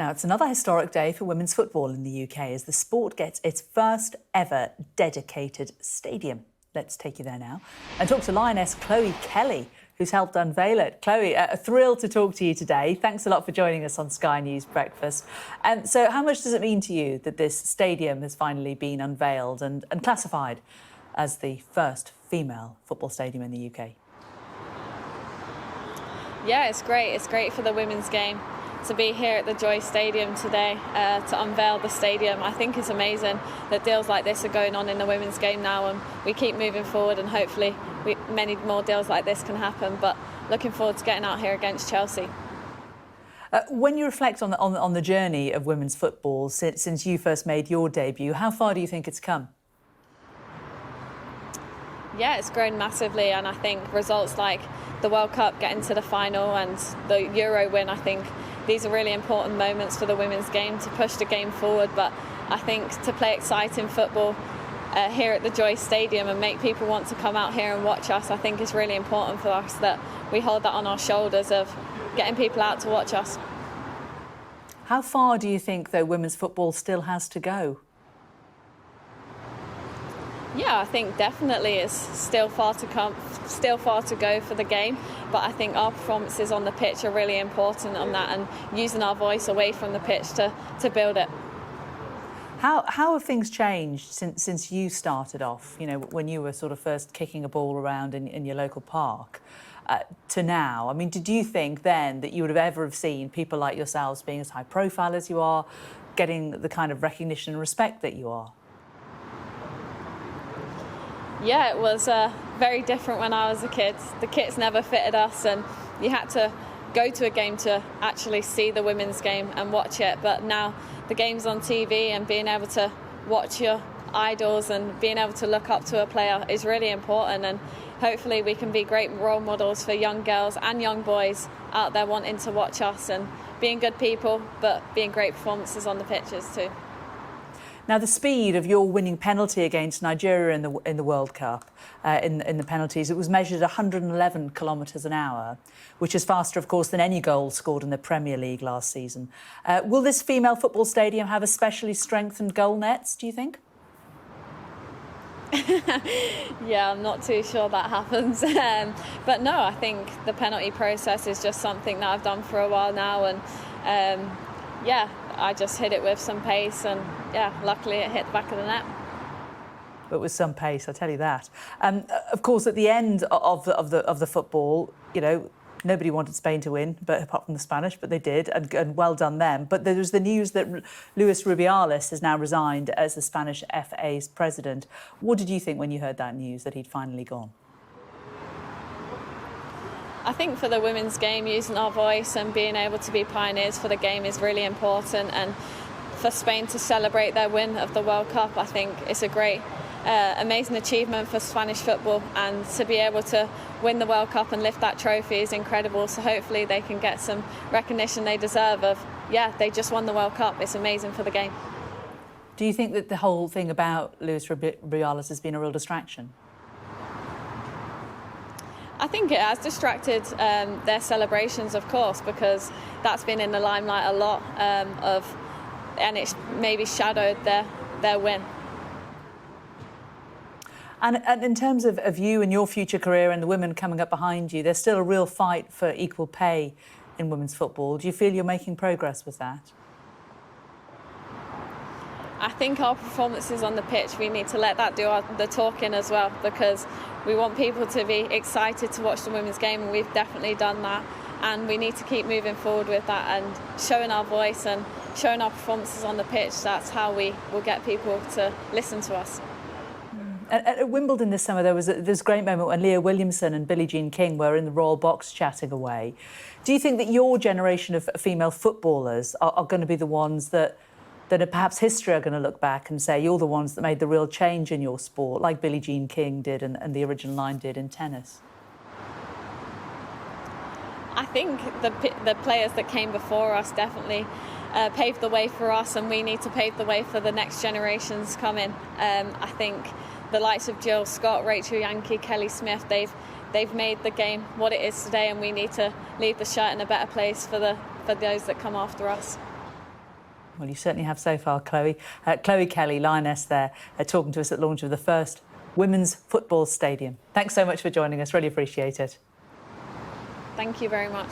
Now, it's another historic day for women's football in the UK as the sport gets its first ever dedicated stadium. Let's take you there now and talk to Lioness Chloe Kelly, who's helped unveil it. Chloe, a thrill to talk to you today. Thanks a lot for joining us on Sky News Breakfast. So how much does it mean to you that this stadium has finally been unveiled and classified as the first female football stadium in the UK? Yeah, it's great. It's great for the women's game to be here at the Joy Stadium today to unveil the stadium. I think it's amazing that deals like this are going on in the women's game now, and we keep moving forward, and hopefully many more deals like this can happen. But looking forward to getting out here against Chelsea. When you reflect on the journey of women's football since you first made your debut, how far do you think it's come? Yeah, it's grown massively, and I think results like the World Cup, getting to the final, and the Euro win, I think these are really important moments for the women's game to push the game forward. But I think to play exciting football here at the Joy Stadium and make people want to come out here and watch us, I think it's really important for us that we hold that on our shoulders of getting people out to watch us. How far do you think, though, women's football still has to go? Yeah, I think definitely it's still far to go for the game, but I think our performances on the pitch are really important on that, and using our voice away from the pitch to build it. How have things changed since you started off, you know, when you were sort of first kicking a ball around in your local park, to now? I mean, did you think then that you would have ever have seen people like yourselves being as high profile as you are, getting the kind of recognition and respect that you are? Yeah, it was very different when I was a kid. The kits never fitted us, and you had to go to a game to actually see the women's game and watch it. But now the game's on TV, and being able to watch your idols and being able to look up to a player is really important, and hopefully we can be great role models for young girls and young boys out there wanting to watch us and being good people, but being great performances on the pitches too. Now, the speed of your winning penalty against Nigeria in the World Cup, in the penalties, it was measured at 111 kilometres an hour, which is faster, of course, than any goal scored in the Premier League last season. Will this female football stadium have especially strengthened goal nets, do you think? Yeah, I'm not too sure that happens. But no, I think the penalty process is just something that I've done for a while now, and yeah, I just hit it with some pace, and yeah, luckily it hit the back of the net. But with some pace, I tell you that. Of course, at the end of the football, you know, nobody wanted Spain to win, but apart from the Spanish, but they did, and well done them. But there was the news that Luis Rubiales has now resigned as the Spanish FA's president. What did you think when you heard that news, that he'd finally gone? I think for the women's game, using our voice and being able to be pioneers for the game is really important, and for Spain to celebrate their win of the World Cup, I think it's a great, amazing achievement for Spanish football, and to be able to win the World Cup and lift that trophy is incredible. So hopefully they can get some recognition they deserve of, yeah, they just won the World Cup. It's amazing for the game. Do you think that the whole thing about Luis Rubiales has been a real distraction? I think it has distracted their celebrations, of course, because that's been in the limelight a lot, and it's maybe shadowed their win. And in terms of you and your future career and the women coming up behind you, there's still a real fight for equal pay in women's football. Do you feel you're making progress with that? I think our performances on the pitch, we need to let that do the talking as well, because we want people to be excited to watch the women's game, and we've definitely done that. And we need to keep moving forward with that and showing our voice and showing our performances on the pitch. That's how we will get people to listen to us. At Wimbledon this summer, there was this great moment when Leah Williamson and Billie Jean King were in the Royal Box chatting away. Do you think that your generation of female footballers are going to be the ones that perhaps history are going to look back and say you're the ones that made the real change in your sport, like Billie Jean King did and the original line did in tennis? I think the players that came before us definitely paved the way for us, and we need to pave the way for the next generations coming. I think the likes of Jill Scott, Rachel Yankee, Kelly Smith, they've made the game what it is today, and we need to leave the shirt in a better place for those that come after us. Well, you certainly have so far, Chloe. Chloe Kelly, Lioness there, talking to us at the launch of the first women's football stadium. Thanks so much for joining us. Really appreciate it. Thank you very much.